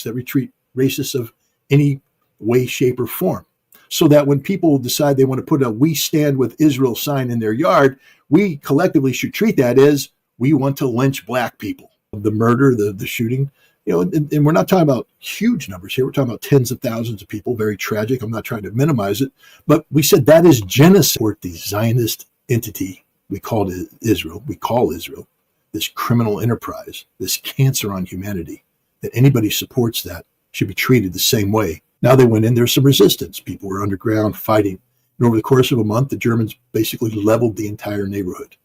that we treat racists of any way, shape, or form. So that when people decide they want to put a "We Stand with Israel" sign in their yard, we collectively should treat that as we want to lynch black people. The murder, the shooting, and we're not talking about huge numbers here. We're talking about tens of thousands of people, very tragic. I'm not trying to minimize it, but we said that is genocide. The Zionist entity we call Israel, this criminal enterprise, this cancer on humanity, that anybody supports that should be treated the same way. Now they went in, there's some resistance. People were underground fighting. And over the course of a month, the Germans basically leveled the entire neighborhood,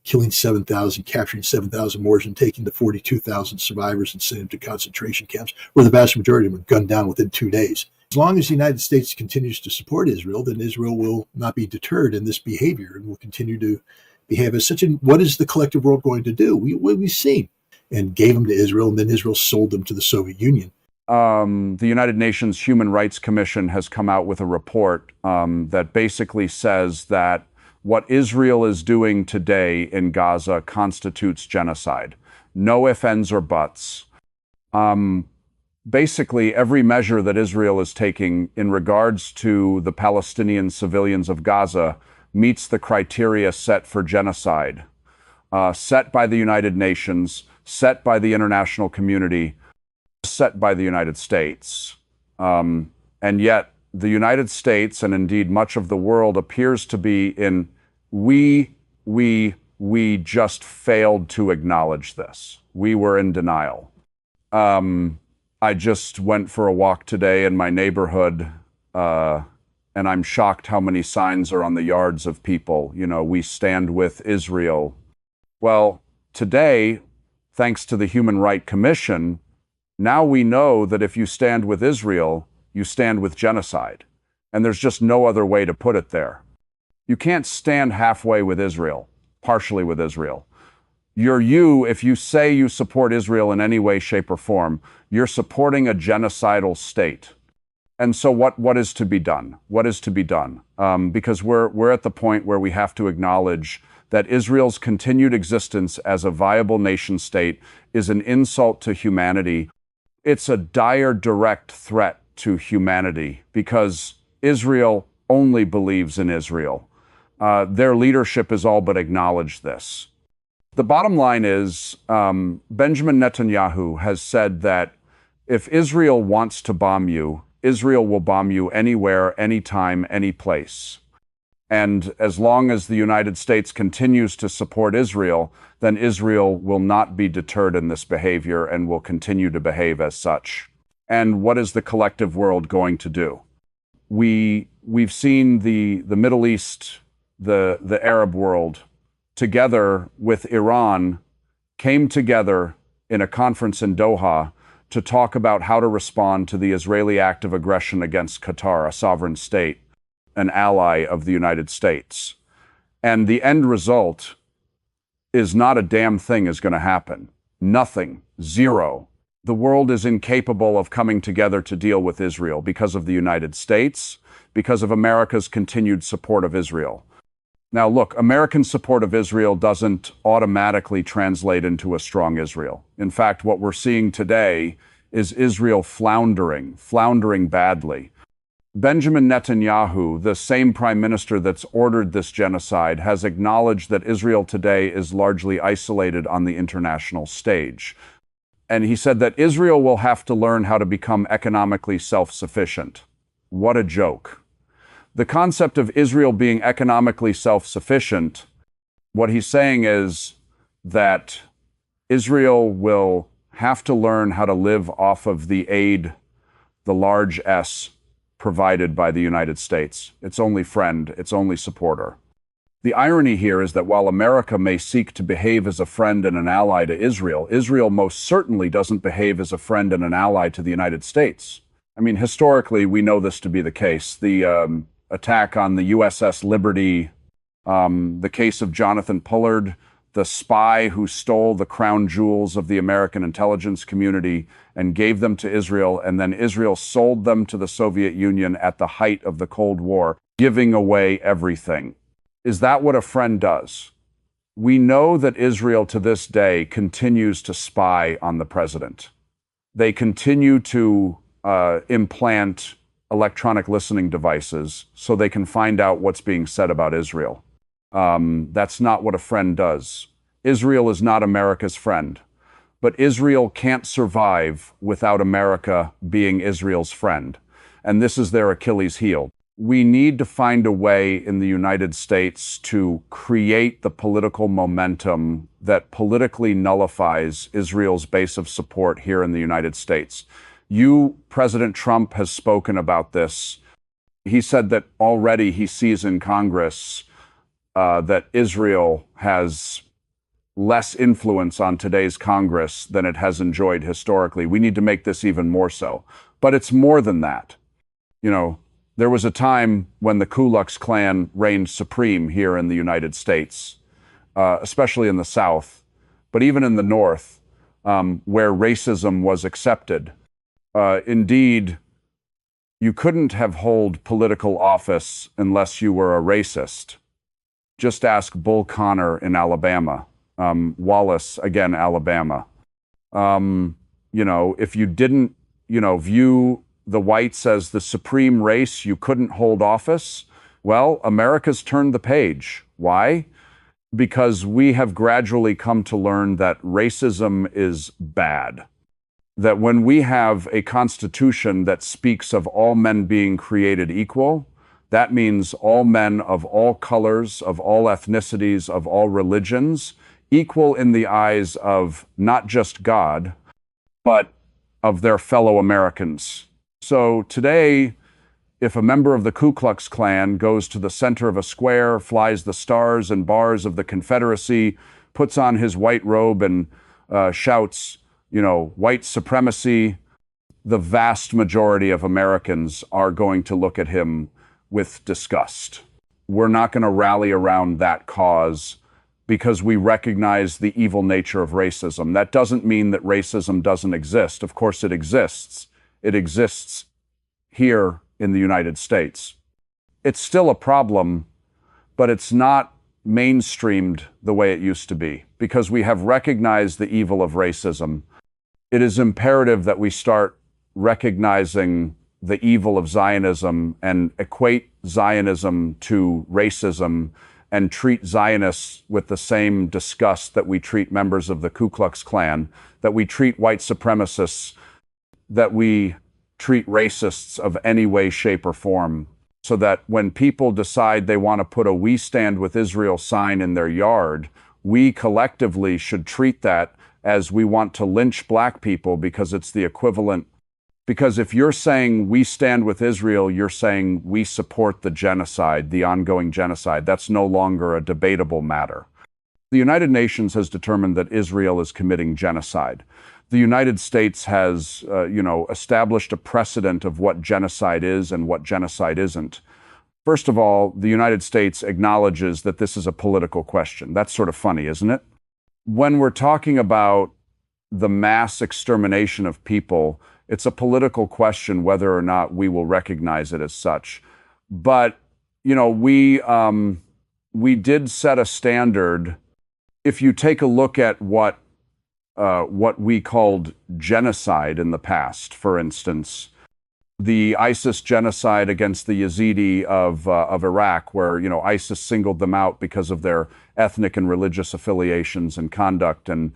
killing 7,000, capturing 7,000 Moors, and taking the 42,000 survivors and sending them to concentration camps, where the vast majority of them were gunned down within 2 days. As long as the United States continues to support Israel, then Israel will not be deterred in this behavior and will continue to behave as such. And what is the collective world going to do? We've seen, and gave them to Israel, and then Israel sold them to the Soviet Union. The United Nations Human Rights Commission has come out with a report that basically says that what Israel is doing today in Gaza constitutes genocide. No ifs, ands, or buts. Basically, every measure that Israel is taking in regards to the Palestinian civilians of Gaza meets the criteria set for genocide, set by the United Nations, set by the international community, set by the United States. And yet, the United States, and indeed much of the world, appears to be in we just failed to acknowledge this. We were in denial. I just went for a walk today in my neighborhood, and I'm shocked how many signs are on the yards of people. We stand with Israel. Well, today, thanks to the Human Rights Commission, now we know that if you stand with Israel, you stand with genocide. And there's just no other way to put it there. You can't stand halfway with Israel, partially with Israel. If you say you support Israel in any way, shape, or form, you're supporting a genocidal state. And so what is to be done? What is to be done? Because we're at the point where we have to acknowledge that Israel's continued existence as a viable nation state is an insult to humanity. It's a dire, direct threat to humanity because Israel only believes in Israel. Their leadership has all but acknowledged this. The bottom line is Benjamin Netanyahu has said that if Israel wants to bomb you, Israel will bomb you anywhere, anytime, any place. And as long as the United States continues to support Israel, then Israel will not be deterred in this behavior and will continue to behave as such. And what is the collective world going to do? We've seen the Middle East, the Arab world, together with Iran, came together in a conference in Doha to talk about how to respond to the Israeli act of aggression against Qatar, a sovereign state, an ally of the United States. And the end result is not a damn thing is going to happen. Nothing. Zero. The world is incapable of coming together to deal with Israel because of the United States, because of America's continued support of Israel. Now look, American support of Israel doesn't automatically translate into a strong Israel. In fact, what we're seeing today is Israel floundering badly. Benjamin Netanyahu, the same prime minister that's ordered this genocide, has acknowledged that Israel today is largely isolated on the international stage. And he said that Israel will have to learn how to become economically self-sufficient. What a joke. The concept of Israel being economically self-sufficient, what he's saying is that Israel will have to learn how to live off of the aid, the large S, provided by the United States. Its only friend, its only supporter. The irony here is that while America may seek to behave as a friend and an ally to Israel, Israel most certainly doesn't behave as a friend and an ally to the United States. I mean, historically, we know this to be the case. The attack on the USS Liberty, the case of Jonathan Pullard, the spy who stole the crown jewels of the American intelligence community and gave them to Israel, and then Israel sold them to the Soviet Union at the height of the Cold War, giving away everything. Is that what a friend does? We know that Israel to this day continues to spy on the president. They continue to implant electronic listening devices so they can find out what's being said about Israel. That's not what a friend does. Israel is not America's friend, but Israel can't survive without America being Israel's friend. And this is their Achilles heel. We need to find a way in the United States to create the political momentum that politically nullifies Israel's base of support here in the United States. President Trump has spoken about this. He said that already he sees in Congress that Israel has less influence on today's Congress than it has enjoyed historically. We need to make this even more so. But it's more than that. There was a time when the Ku Klux Klan reigned supreme here in the United States, especially in the South, but even in the North, where racism was accepted. Indeed, you couldn't have held political office unless you were a racist. Just ask Bull Connor in Alabama, Wallace, again, Alabama. If you didn't, view the whites as the supreme race, you couldn't hold office. Well, America's turned the page. Why? Because we have gradually come to learn that racism is bad. That when we have a constitution that speaks of all men being created equal, that means all men of all colors, of all ethnicities, of all religions, equal in the eyes of not just God, but of their fellow Americans. So today, if a member of the Ku Klux Klan goes to the center of a square, flies the stars and bars of the Confederacy, puts on his white robe and shouts, white supremacy, the vast majority of Americans are going to look at him with disgust. We're not going to rally around that cause because we recognize the evil nature of racism. That doesn't mean that racism doesn't exist. Of course it exists. It exists here in the United States. It's still a problem, but it's not mainstreamed the way it used to be because we have recognized the evil of racism. It is imperative that we start recognizing the evil of Zionism and equate Zionism to racism and treat Zionists with the same disgust that we treat members of the Ku Klux Klan, that we treat white supremacists, that we treat racists of any way, shape, or form, so that when people decide they want to put a "We Stand with Israel" sign in their yard, we collectively should treat that as we want to lynch black people because it's the equivalent. Because if you're saying we stand with Israel, you're saying we support the genocide, the ongoing genocide. That's no longer a debatable matter. The United Nations has determined that Israel is committing genocide. The United States has, established a precedent of what genocide is and what genocide isn't. First of all, the United States acknowledges that this is a political question. That's sort of funny, isn't it? When we're talking about the mass extermination of people, it's a political question whether or not we will recognize it as such. But, we did set a standard. If you take a look at what we called genocide in the past, for instance, the ISIS genocide against the Yazidi of Iraq, where ISIS singled them out because of their ethnic and religious affiliations and conduct, and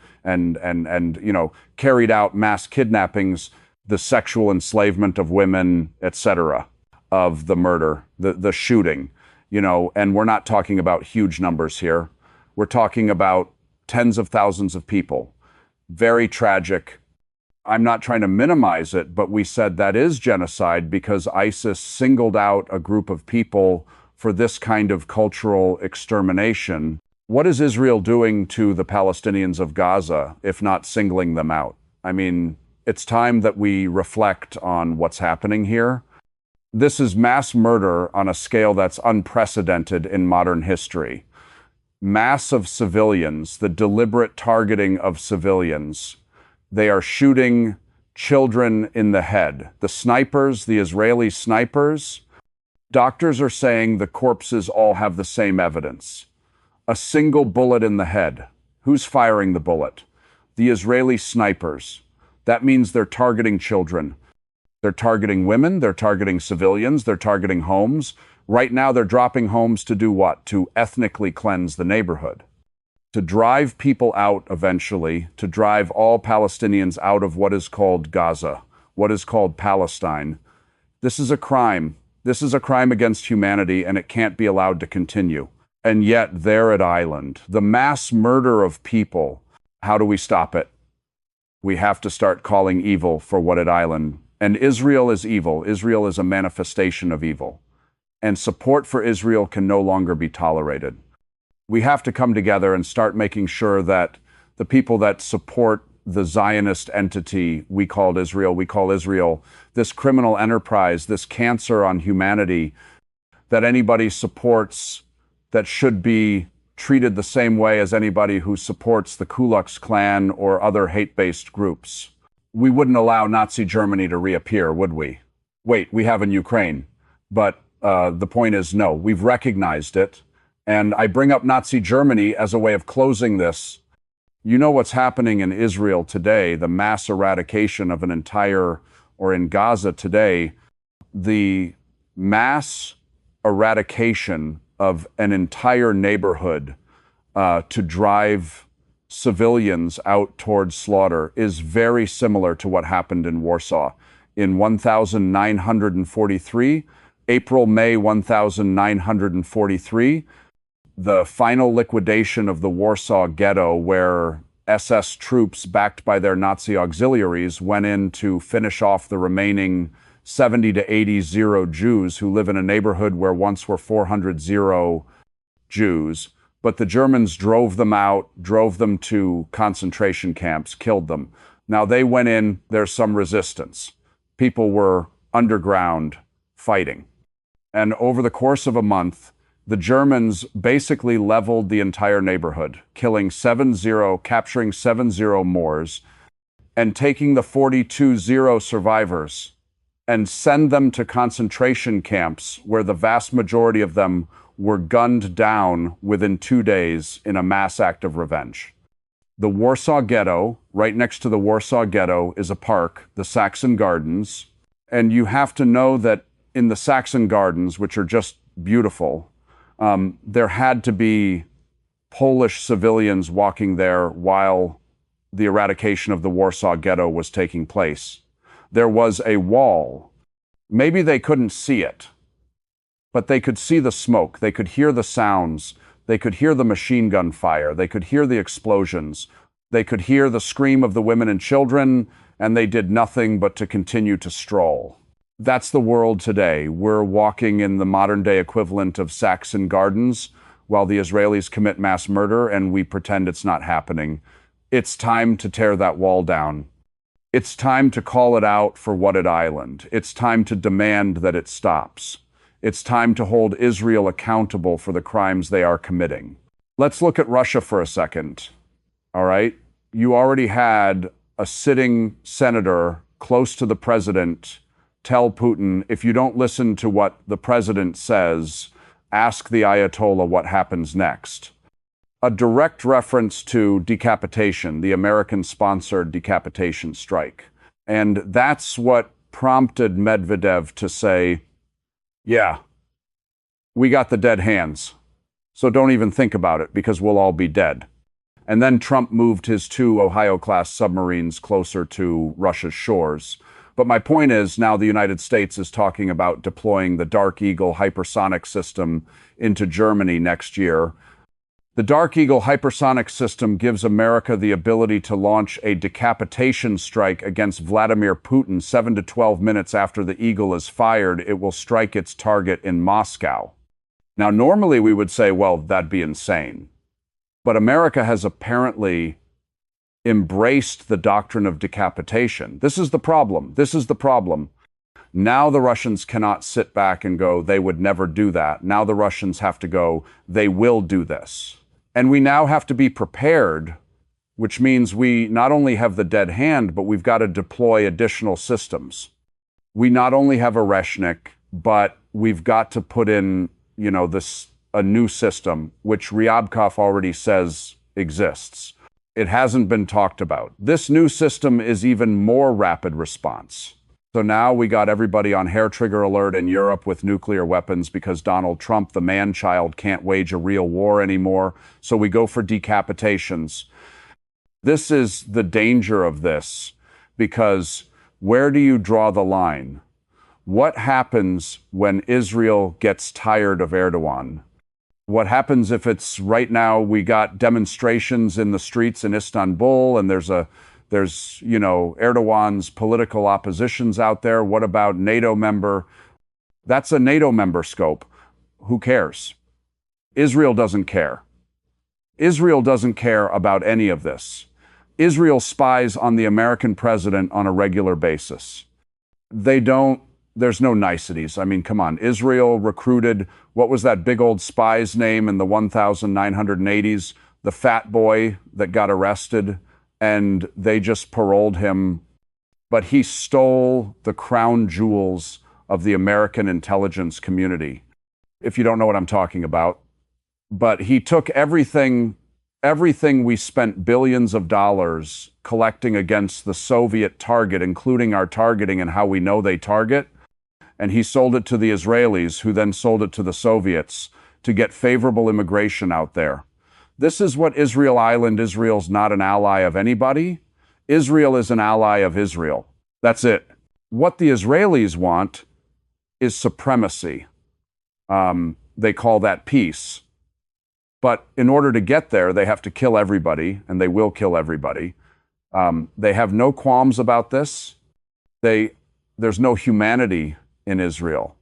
carried out mass kidnappings, the sexual enslavement of women, etc., of the murder, the shooting, and we're not talking about huge numbers here. We're talking about tens of thousands of people. Very tragic. I'm not trying to minimize it, but we said that is genocide because ISIS singled out a group of people for this kind of cultural extermination. What is Israel doing to the Palestinians of Gaza, if not singling them out? I mean, it's time that we reflect on what's happening here. This is mass murder on a scale that's unprecedented in modern history. Mass of civilians, the deliberate targeting of civilians. They are shooting children in the head. The snipers, the Israeli snipers, doctors are saying the corpses all have the same evidence. A single bullet in the head. Who's firing the bullet? The Israeli snipers. That means they're targeting children. They're targeting women, they're targeting civilians, they're targeting homes. Right now, they're dropping homes to do what? To ethnically cleanse the neighborhood. To drive people out eventually, to drive all Palestinians out of what is called Gaza, what is called Palestine. This is a crime. This is a crime against humanity, and it can't be allowed to continue. And yet, they're at Island. The mass murder of people, how do we stop it? We have to start calling evil for what at Island. And Israel is evil. Israel is a manifestation of evil. And support for Israel can no longer be tolerated. We have to come together and start making sure that the people that support the Zionist entity we call Israel, this criminal enterprise, this cancer on humanity that anybody supports, that should be treated the same way as anybody who supports the Ku Klux Klan or other hate-based groups. We wouldn't allow Nazi Germany to reappear, would we? Wait, we have in Ukraine. But the point is, no, we've recognized it. And I bring up Nazi Germany as a way of closing this. You know what's happening in Israel today, the mass eradication of an entire, or in Gaza today, the mass eradication of an entire neighborhood to drive civilians out towards slaughter is very similar to what happened in Warsaw in 1943, May 1943, the final liquidation of the Warsaw Ghetto, where SS troops backed by their Nazi auxiliaries went in to finish off the remaining 70 to 80 zero Jews who live in a neighborhood where once were 400 zero Jews. But the Germans drove them out, drove them to concentration camps, killed them. Now they went in, there's some resistance. People were underground fighting. And over the course of a month, the Germans basically leveled the entire neighborhood, killing capturing 70 Moors, and taking the 42 survivors and send them to concentration camps where the vast majority of them were gunned down within 2 days in a mass act of revenge. The Warsaw Ghetto, right next to the Warsaw Ghetto, is a park, the Saxon Gardens. And you have to know that in the Saxon Gardens, which are just beautiful, there had to be Polish civilians walking there while the eradication of the Warsaw Ghetto was taking place. There was a wall. Maybe they couldn't see it, but they could see the smoke. They could hear the sounds. They could hear the machine gun fire. They could hear the explosions. They could hear the scream of the women and children, and they did nothing but to continue to stroll. That's the world today. We're walking in the modern-day equivalent of Saxon Gardens while the Israelis commit mass murder, and we pretend it's not happening. It's time to tear that wall down. It's time to call it out for what it Island. It's time to demand that it stops. It's time to hold Israel accountable for the crimes they are committing. Let's look at Russia for a second. All right? You already had a sitting senator close to the president tell Putin, if you don't listen to what the president says, ask the Ayatollah what happens next. A direct reference to decapitation, the American-sponsored decapitation strike. And that's what prompted Medvedev to say, yeah, we got the dead hands, so don't even think about it because we'll all be dead. And then Trump moved his 2 Ohio-class submarines closer to Russia's shores. But my point is, now the United States is talking about deploying the Dark Eagle hypersonic system into Germany next year. The Dark Eagle hypersonic system gives America the ability to launch a decapitation strike against Vladimir Putin 7 to 12 minutes after the Eagle is fired. It will strike its target in Moscow. Now, normally we would say, well, that'd be insane. But America has apparently embraced the doctrine of decapitation. This is the problem. This is the problem. Now the Russians cannot sit back and go, they would never do that. Now the Russians have to go, they will do this. And we now have to be prepared, which means we not only have the dead hand, but we've got to deploy additional systems. We not only have Oreshnik, but we've got to put in, a new system, which Ryabkov already says exists. It hasn't been talked about. This new system is even more rapid response. So now we got everybody on hair trigger alert in Europe with nuclear weapons because Donald Trump, the man-child, can't wage a real war anymore. So we go for decapitations. This is the danger of this, because where do you draw the line? What happens when Israel gets tired of Erdogan? What happens if it's right now we got demonstrations in the streets in Istanbul and there's Erdogan's political oppositions out there? What about NATO member? That's a NATO member scope. Who cares? Israel doesn't care. Israel doesn't care about any of this. Israel spies on the American president on a regular basis. There's no niceties. I mean, come on. Israel recruited, what was that big old spy's name in the 1980s? The fat boy that got arrested, and they just paroled him. But he stole the crown jewels of the American intelligence community, if you don't know what I'm talking about. But he took everything we spent billions of dollars collecting against the Soviet target, including our targeting and how we know they target, and he sold it to the Israelis, who then sold it to the Soviets to get favorable immigration out there. This is what Israel Island. Israel's not an ally of anybody. Israel is an ally of Israel. That's it. What the Israelis want is supremacy. They call that peace. But in order to get there, they have to kill everybody, and they will kill everybody. They have no qualms about this. There's no humanity in Israel.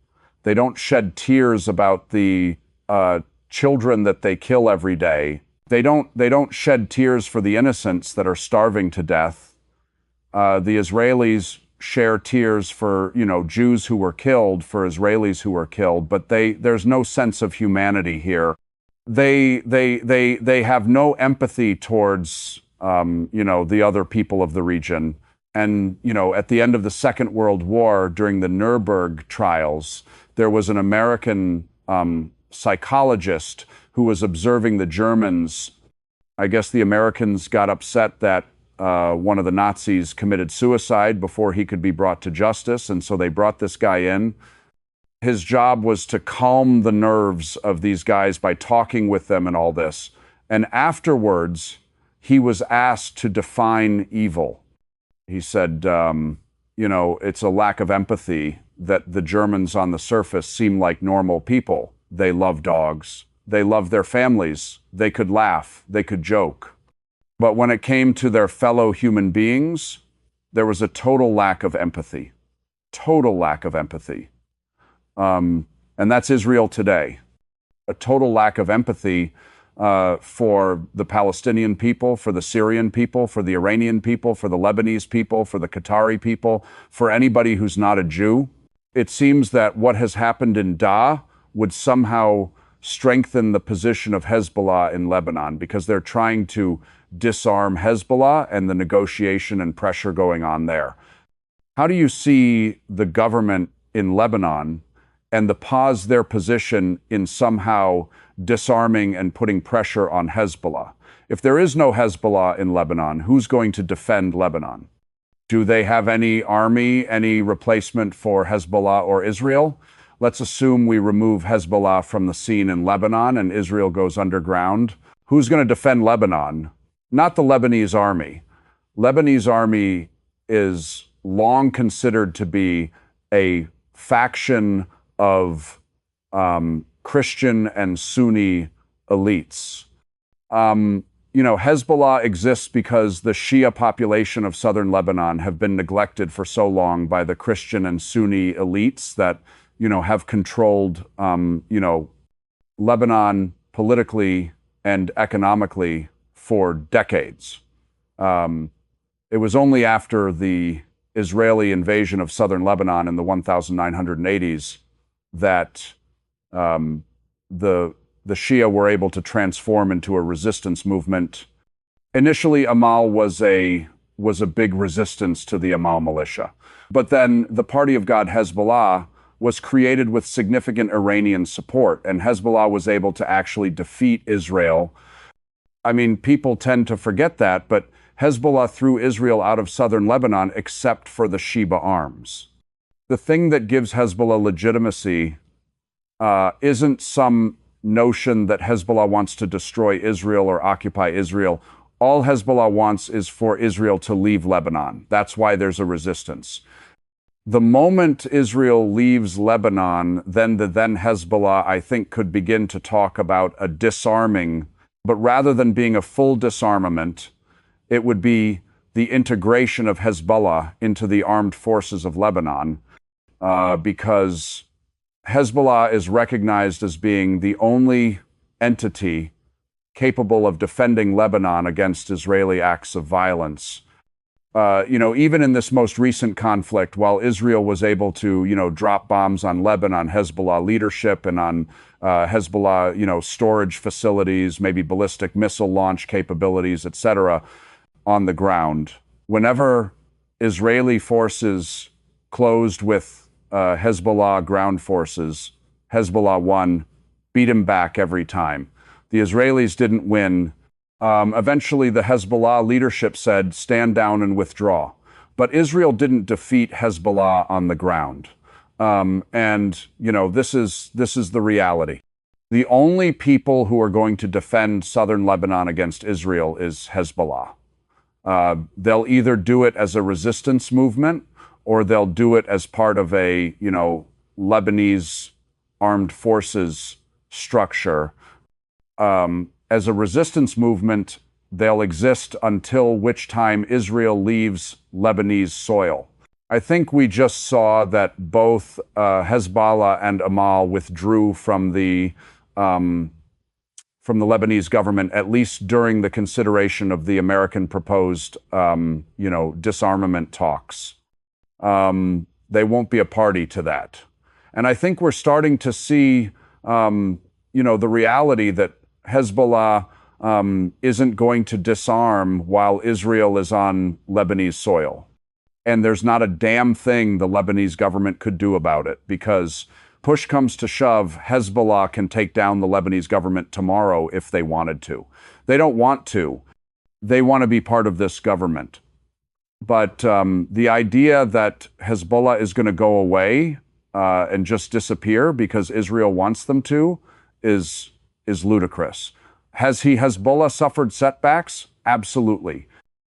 They don't shed tears about the children that they kill every day. They don't shed tears for the innocents that are starving to death. The Israelis share tears for, Jews who were killed, for Israelis who were killed, but there's no sense of humanity here. They have no empathy towards the other people of the region. And, at the end of the Second World War, during the Nuremberg trials, there was an American psychologist who was observing the Germans. I guess the Americans got upset that one of the Nazis committed suicide before he could be brought to justice, and so they brought this guy in. His job was to calm the nerves of these guys by talking with them and all this. And afterwards, he was asked to define evil. He said, it's a lack of empathy that the Germans on the surface seem like normal people. They love dogs. They love their families. They could laugh. They could joke. But when it came to their fellow human beings, there was a total lack of empathy. Total lack of empathy. And that's Israel today. A total lack of empathy for the Palestinian people, for the Syrian people, for the Iranian people, for the Lebanese people, for the Qatari people, for anybody who's not a Jew. It seems that what has happened in Daa would somehow strengthen the position of Hezbollah in Lebanon, because they're trying to disarm Hezbollah and the negotiation and pressure going on there. How do you see the government in Lebanon and the pause their position in somehow disarming and putting pressure on Hezbollah? If there is no Hezbollah in Lebanon, who's going to defend Lebanon? Do they have any army, any replacement for Hezbollah or Israel? Let's assume we remove Hezbollah from the scene in Lebanon and Israel goes underground. Who's going to defend Lebanon? Not the Lebanese army. Lebanese army is long considered to be a faction of Christian and Sunni elites. Hezbollah exists because the Shia population of southern Lebanon have been neglected for so long by the Christian and Sunni elites that, have controlled, Lebanon politically and economically for decades. It was only after the Israeli invasion of southern Lebanon in the 1980s that the Shia were able to transform into a resistance movement. Initially, Amal was a big resistance to the Amal militia. But then the Party of God, Hezbollah, was created with significant Iranian support, and Hezbollah was able to actually defeat Israel I mean, people tend to forget that, but Hezbollah threw Israel out of southern Lebanon except for the Sheba arms. The thing that gives Hezbollah legitimacy isn't some notion that Hezbollah wants to destroy Israel or occupy Israel. All Hezbollah wants is for Israel to leave Lebanon. That's why there's a resistance. The moment Israel leaves Lebanon, then the then Hezbollah, I think, could begin to talk about a disarming, but rather than being a full disarmament, it would be the integration of Hezbollah into the armed forces of Lebanon, because Hezbollah is recognized as being the only entity capable of defending Lebanon against Israeli acts of violence. Even in this most recent conflict, while Israel was able to, drop bombs on Lebanon, Hezbollah leadership and on Hezbollah, storage facilities, maybe ballistic missile launch capabilities, etc., on the ground, whenever Israeli forces closed with Hezbollah ground forces, Hezbollah won, beat him back every time. The Israelis didn't win. Eventually, the Hezbollah leadership said, stand down and withdraw. But Israel didn't defeat Hezbollah on the ground. This is the reality. The only people who are going to defend southern Lebanon against Israel is Hezbollah. They'll either do it as a resistance movement or they'll do it as part of a, Lebanese armed forces structure. As a resistance movement, they'll exist until which time Israel leaves Lebanese soil. I think we just saw that both Hezbollah and Amal withdrew from the Lebanese government, at least during the consideration of the American proposed, disarmament talks. They won't be a party to that. And I think we're starting to see, the reality that Hezbollah isn't going to disarm while Israel is on Lebanese soil. And there's not a damn thing the Lebanese government could do about it, because push comes to shove, Hezbollah can take down the Lebanese government tomorrow if they wanted to. They don't want to. They want to be part of this government. But the idea that Hezbollah is going to go away and just disappear because Israel wants them to is ludicrous. Has Hezbollah suffered setbacks? Absolutely.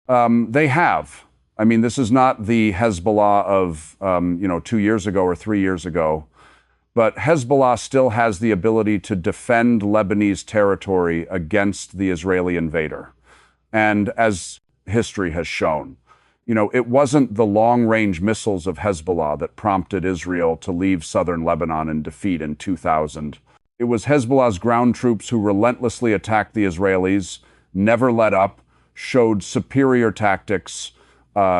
They have. I mean, this is not the Hezbollah of 2 years ago or 3 years ago, but Hezbollah still has the ability to defend Lebanese territory against the Israeli invader. And as history has shown, it wasn't the long-range missiles of Hezbollah that prompted Israel to leave southern Lebanon in defeat in 2000. It was Hezbollah's ground troops who relentlessly attacked the Israelis, never let up, showed superior tactics,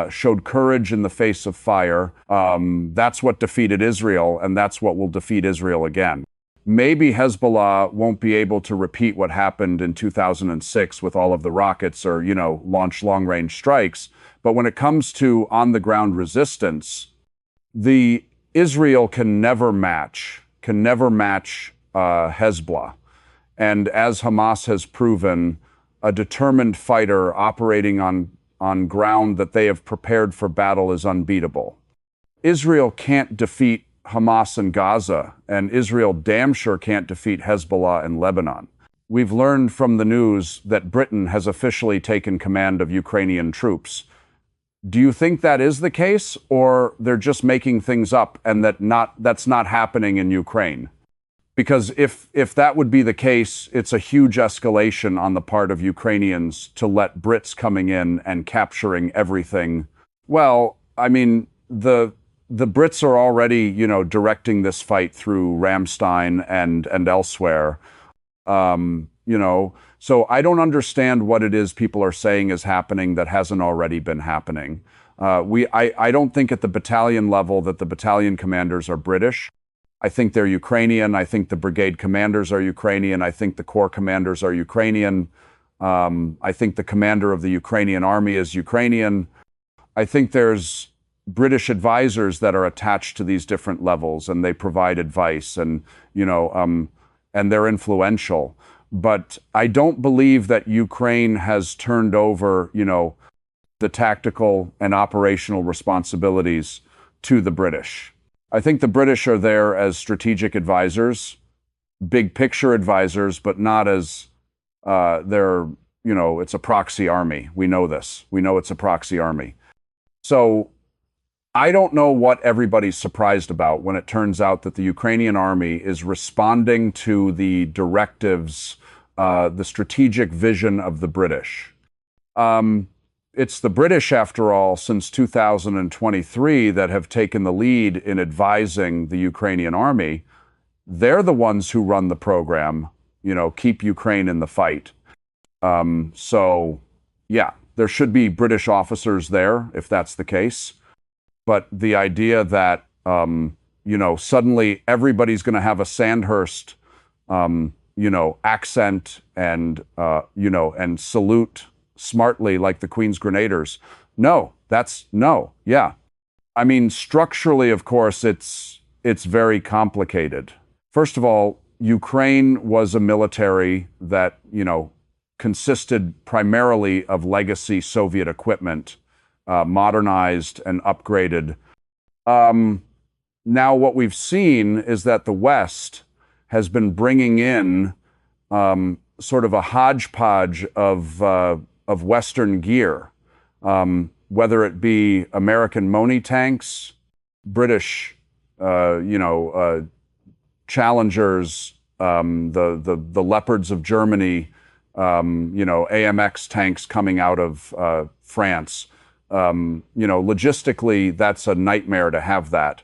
showed courage in the face of fire. That's what defeated Israel, and that's what will defeat Israel again. Maybe Hezbollah won't be able to repeat what happened in 2006 with all of the rockets or, launch long-range strikes. But when it comes to on-the-ground resistance, the Israel can never match Hezbollah. And as Hamas has proven, a determined fighter operating on ground that they have prepared for battle is unbeatable. Israel can't defeat Hamas in Gaza, and Israel damn sure can't defeat Hezbollah in Lebanon. We've learned from the news that Britain has officially taken command of Ukrainian troops. Do you think that is the case, or they're just making things up and that's not happening in Ukraine? Because if that would be the case, it's a huge escalation on the part of Ukrainians to let Brits coming in and capturing everything. Well, I mean, the Brits are already, directing this fight through Ramstein and elsewhere. So I don't understand what it is people are saying is happening that hasn't already been happening. I don't think at the battalion level that the battalion commanders are British. I think they're Ukrainian. I think the brigade commanders are Ukrainian. I think the corps commanders are Ukrainian. I think the commander of the Ukrainian army is Ukrainian. I think there's British advisors that are attached to these different levels, and they provide advice, and and they're influential. But I don't believe that Ukraine has turned over, the tactical and operational responsibilities to the British. I think the British are there as strategic advisors, big picture advisors, but not as it's a proxy army. We know this. We know it's a proxy army. So I don't know what everybody's surprised about when it turns out that the Ukrainian army is responding to the directives, the strategic vision of the British. It's the British, after all, since 2023 that have taken the lead in advising the Ukrainian army. They're the ones who run the program, keep Ukraine in the fight. Yeah, there should be British officers there if that's the case. But the idea that, suddenly everybody's going to have a Sandhurst, accent and, and salute smartly like the Queen's Grenadiers. No, no. Yeah. I mean, structurally, of course, it's very complicated. First of all, Ukraine was a military that, consisted primarily of legacy Soviet equipment, modernized and upgraded. Now, what we've seen is that the West has been bringing in sort of a hodgepodge of Western gear, whether it be American Moni tanks, British, Challengers, the Leopards of Germany, AMX tanks coming out of France. Logistically, that's a nightmare to have that.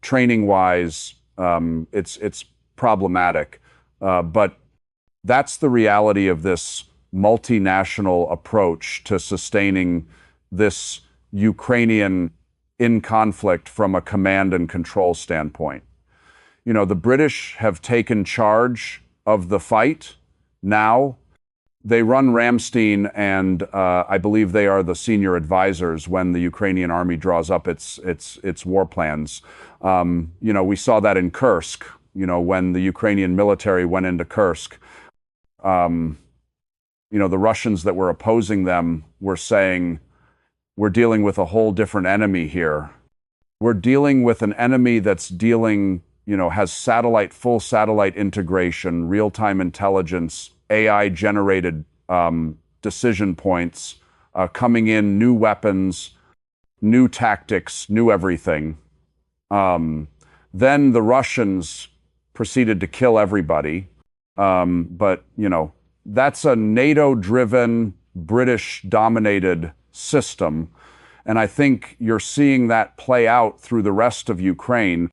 Training-wise, it's problematic. But that's the reality of this multinational approach to sustaining this Ukrainian in conflict from a command and control standpoint. The British have taken charge of the fight now. They run Ramstein, and I believe they are the senior advisors when the Ukrainian army draws up its war plans. We saw that in Kursk, when the Ukrainian military went into Kursk. The Russians that were opposing them were saying, we're dealing with a whole different enemy here. We're dealing with an enemy that's has full satellite integration, real-time intelligence, AI-generated decision points, coming in, new weapons, new tactics, new everything. Then the Russians proceeded to kill everybody. But, that's a NATO-driven, British-dominated system. And I think you're seeing that play out through the rest of Ukraine.